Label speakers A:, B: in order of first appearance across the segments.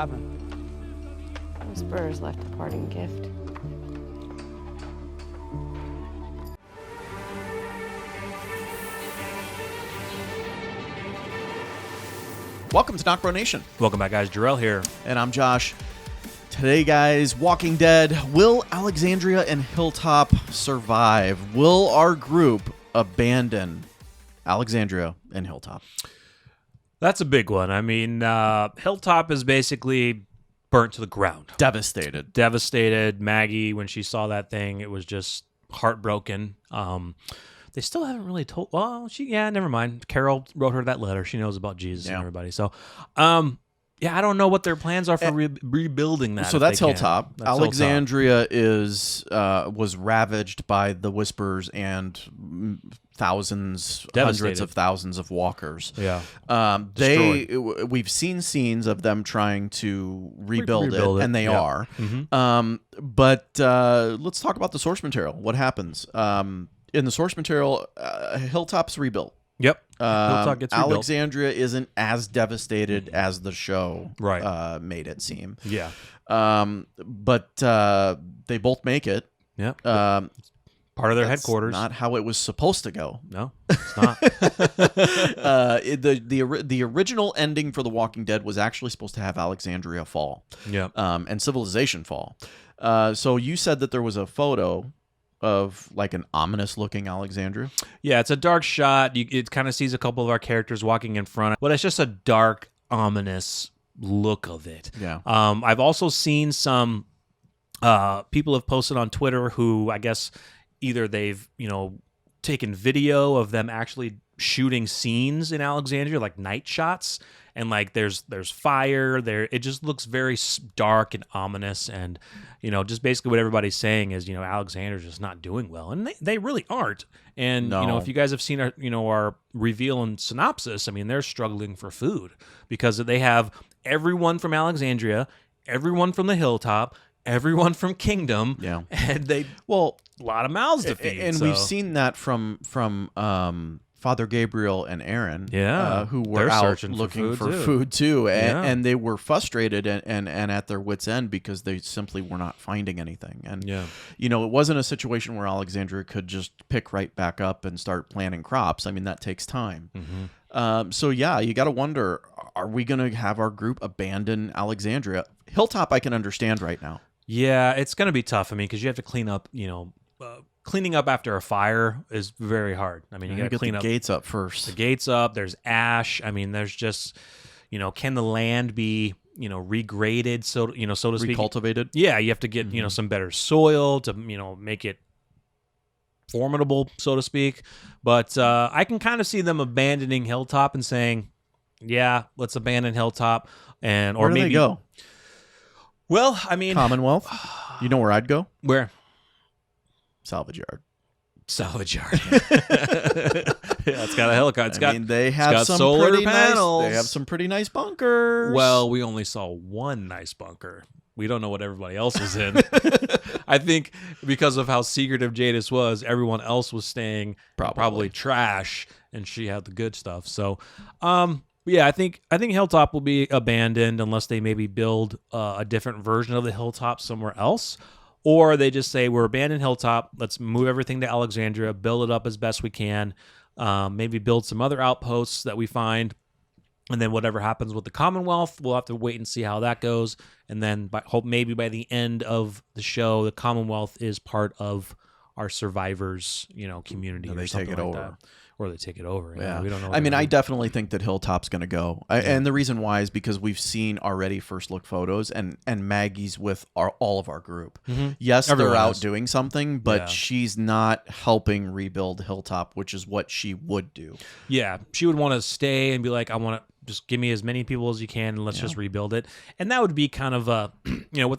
A: happened?
B: Spurs left a parting gift.
C: Welcome to NocBro Nation.
D: Welcome back, guys. Jarrell here.
C: And I'm Josh. Today, guys, Walking Dead. Will Alexandria and Hilltop survive? Will our group abandon Alexandria and Hilltop?
D: That's a big one. I mean, Hilltop is basically burnt to the ground.
C: Devastated.
D: Devastated. Maggie, when she saw that thing, it was just heartbroken. They still haven't really told. Well, never mind. Carol wrote her that letter. She knows about Jesus and everybody. So, I don't know what their plans are for rebuilding that.
C: So that's Hilltop.
D: That's
C: Alexandria was ravaged by the Whispers and thousands, hundreds of thousands of walkers.
D: Yeah.
C: We've seen scenes of them trying to rebuild it, and they are.
D: Mm-hmm.
C: But let's talk about the source material. What happens? In the source material, Hilltop's rebuilt.
D: Yep. Hilltop gets rebuilt.
C: Alexandria isn't as devastated as the show made it seem.
D: Yeah.
C: But they both make it.
D: Yep. Part of their headquarters.
C: Not how it was supposed to go.
D: No, it's not.
C: The original ending for The Walking Dead was actually supposed to have Alexandria fall.
D: Yeah.
C: And civilization fall. So you said that there was a photo of like an ominous looking Alexandria.
D: Yeah, it's a dark shot. It kind of sees a couple of our characters walking in front, but it's just a dark, ominous look of it.
C: Yeah.
D: I've also seen some people have posted on Twitter who I guess either they've taken video of them actually shooting scenes in Alexandria, like night shots, and like there's fire there. It just looks very dark and ominous, and just basically what everybody's saying is Alexandria's just not doing well, and they really aren't. And
C: No.
D: If you guys have seen our reveal and synopsis, I mean they're struggling for food because they have everyone from Alexandria, everyone from the Hilltop, everyone from Kingdom, and a lot of mouths to feed.
C: And we've seen that from Father Gabriel and Aaron, who were out looking for food too, and they were frustrated and at their wits' end because they simply were not finding anything. And it wasn't a situation where Alexandria could just pick right back up and start planting crops. I mean, that takes time.
D: Mm-hmm.
C: You got to wonder: are we going to have our group abandon Alexandria? Hilltop, I can understand right now.
D: Yeah, it's going to be tough. I mean, because you have to clean up. Cleaning up after a fire is very hard. I mean, you got to clean
C: the
D: up
C: gates up first.
D: The gates up. There's ash. I mean, there's just, can the land be, regraded so to speak,
C: recultivated?
D: Yeah, you have to get some better soil to make it formidable, so to speak. But I can kind of see them abandoning Hilltop and saying, "Yeah, let's abandon Hilltop." Or
C: where do
D: maybe
C: they go?
D: Well, I mean,
C: Commonwealth. You know where I'd go?
D: Where?
C: Salvage yard.
D: Salvage yard. Yeah, it's got a helicopter.
C: They have some
D: solar
C: pretty
D: panels.
C: Nice, they have some pretty nice bunkers.
D: Well, we only saw one nice bunker. We don't know what everybody else was in. I think because of how secretive Jadis was, everyone else was staying probably trash, and she had the good stuff. So, I think Hilltop will be abandoned unless they maybe build a different version of the Hilltop somewhere else. Or they just say, we're abandoning Hilltop, let's move everything to Alexandria, build it up as best we can, maybe build some other outposts that we find, and then whatever happens with the Commonwealth, we'll have to wait and see how that goes. And then maybe by the end of the show, the Commonwealth is part of our survivors, community.
C: Or they
D: something
C: take it
D: like
C: over.
D: That. Or they take it over.
C: Yeah.
D: We don't know.
C: I definitely think that Hilltop's going to go. And the reason why is because we've seen already first look photos and Maggie's with all of our group.
D: Mm-hmm.
C: Yes,
D: Everyone
C: they're out
D: is.
C: doing something, but she's not helping rebuild Hilltop, which is what she would do.
D: Yeah, she would want to stay and be like, I want to just give me as many people as you can and let's just rebuild it. And that would be kind of a,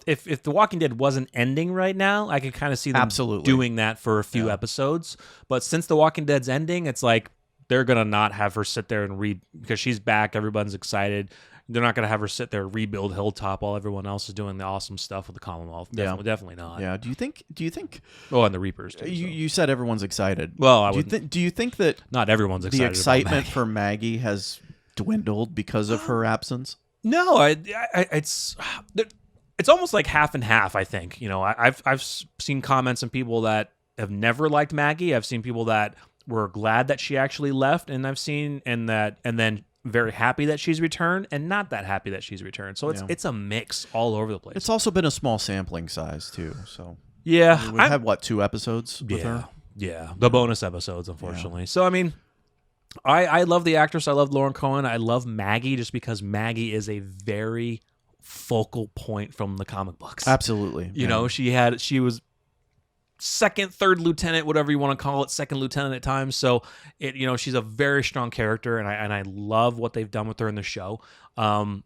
D: if The Walking Dead wasn't ending right now, I could kind of see them doing that for a few episodes. But since The Walking Dead's ending, it's like they're going to not have her sit there and read because she's back. Everyone's excited. They're not going to have her sit there and rebuild Hilltop while everyone else is doing the awesome stuff with the Commonwealth. Definitely not.
C: Yeah. Do you think?
D: Oh, and the Reapers too.
C: You said everyone's excited.
D: Well,
C: do you think that
D: not everyone's excited?
C: The excitement for Maggie has dwindled because of her absence?
D: No, it's almost like half and half. I think I've seen comments and people that have never liked Maggie. I've seen people that were glad that she actually left, and I've seen and then very happy that she's returned, and not that happy that she's returned. So it's a mix all over the place.
C: It's also been a small sampling size too. So
D: yeah,
C: I mean, we've had 2 episodes with her.
D: Yeah, the bonus episodes, unfortunately. Yeah. So I mean, I love the actress. I love Lauren Cohan. I love Maggie just because Maggie is a very focal point from the comic books.
C: Absolutely.
D: You know, she was second, third lieutenant, whatever you want to call it, second lieutenant at times. So she's a very strong character, and I love what they've done with her in the show.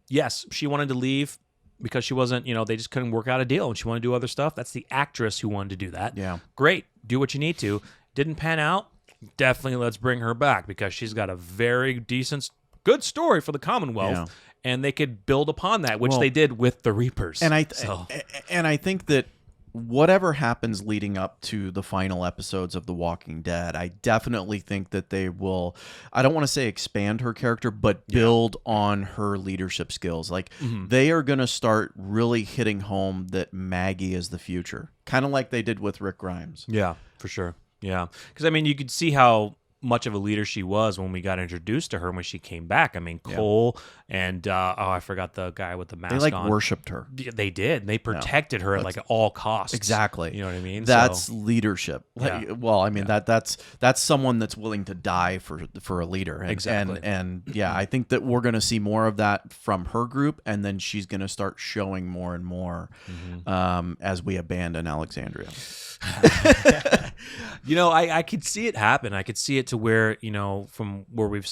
D: Yes, she wanted to leave because she wasn't, they just couldn't work out a deal, and she wanted to do other stuff. That's the actress who wanted to do that.
C: Yeah.
D: Great. Do what you need to. Didn't pan out. Definitely let's bring her back because she's got a very decent, good story for the Commonwealth, and they could build upon that, which they did with the Reapers.
C: And I think that whatever happens leading up to the final episodes of The Walking Dead, I definitely think that they will, I don't want to say expand her character, but build on her leadership skills. Like they are going to start really hitting home that Maggie is the future, kind of like they did with Rick Grimes.
D: Yeah, for sure. Yeah, because I mean, you could see how much of a leader she was when we got introduced to her when she came back. I mean, Cole and I forgot the guy with the mask on.
C: They worshipped her.
D: They did. They protected her at all costs.
C: Exactly.
D: You know what I mean?
C: That's leadership. Well, I mean that's someone that's willing to die for a leader.
D: Exactly.
C: And I think that we're going to see more of that from her group, and then she's going to start showing more and more as we abandon Alexandria.
D: I could see it happen. I could see it to where, from where we've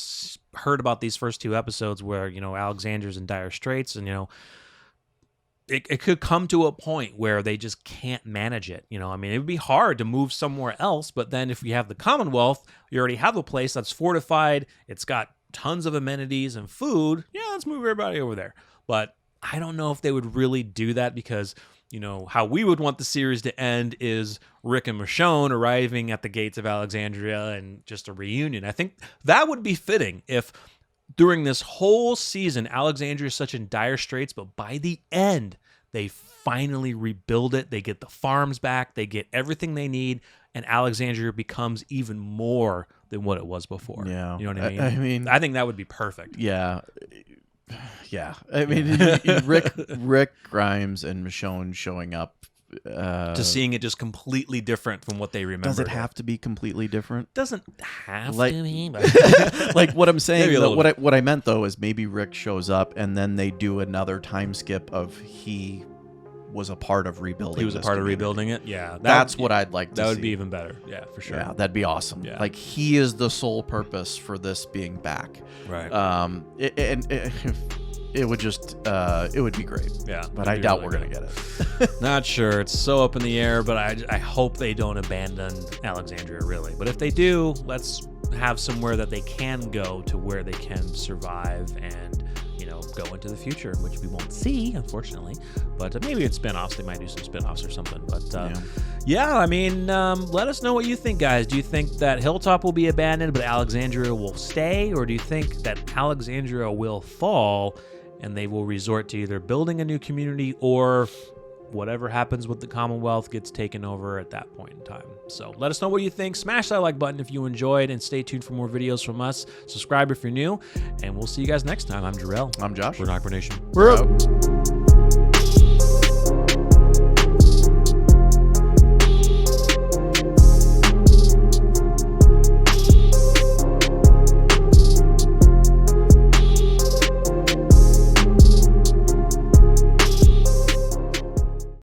D: heard about these first 2 episodes where, Alexandria's in dire straits, and, it could come to a point where they just can't manage it. I mean, it would be hard to move somewhere else, but then if you have the Commonwealth, you already have a place that's fortified. It's got tons of amenities and food. Yeah, let's move everybody over there. But I don't know if they would really do that because how we would want the series to end is Rick and Michonne arriving at the gates of Alexandria and just a reunion. I think that would be fitting if during this whole season, Alexandria is such in dire straits, but by the end, they finally rebuild it. They get the farms back. They get everything they need, and Alexandria becomes even more than what it was before.
C: Yeah.
D: You know what I mean? I think that would be perfect.
C: Yeah. Yeah, I mean, Rick Grimes and Michonne showing up
D: to seeing it just completely different from what they remember.
C: Does it have to be completely different?
D: Doesn't have to be.
C: Like what I'm saying, what I meant though is maybe Rick shows up and then they do another time skip of he was a part of rebuilding.
D: He was a part of rebuilding it. Yeah,
C: that's what I'd like to see.
D: That would be even better. Yeah, for sure.
C: Yeah, that'd be awesome.
D: Yeah.
C: Like he is the sole purpose for this being back.
D: Right.
C: It would just it would be great.
D: Yeah,
C: but I doubt we're gonna get it.
D: Not sure. It's so up in the air, but I hope they don't abandon Alexandria really. But if they do, let's have somewhere that they can go to where they can survive and go into the future, which we won't see, unfortunately. But maybe it's spinoffs. They might do some spinoffs or something. But I mean, let us know what you think, guys. Do you think that Hilltop will be abandoned, but Alexandria will stay? Or do you think that Alexandria will fall and they will resort to either building a new community or whatever happens with the Commonwealth gets taken over at that point in time? So let us know what you think. Smash that like button if you enjoyed, and stay tuned for more videos from us. Subscribe if you're new, and we'll see you guys next time. I'm Jarrell.
C: I'm Josh.
D: We're NocBro Nation.
C: We're out.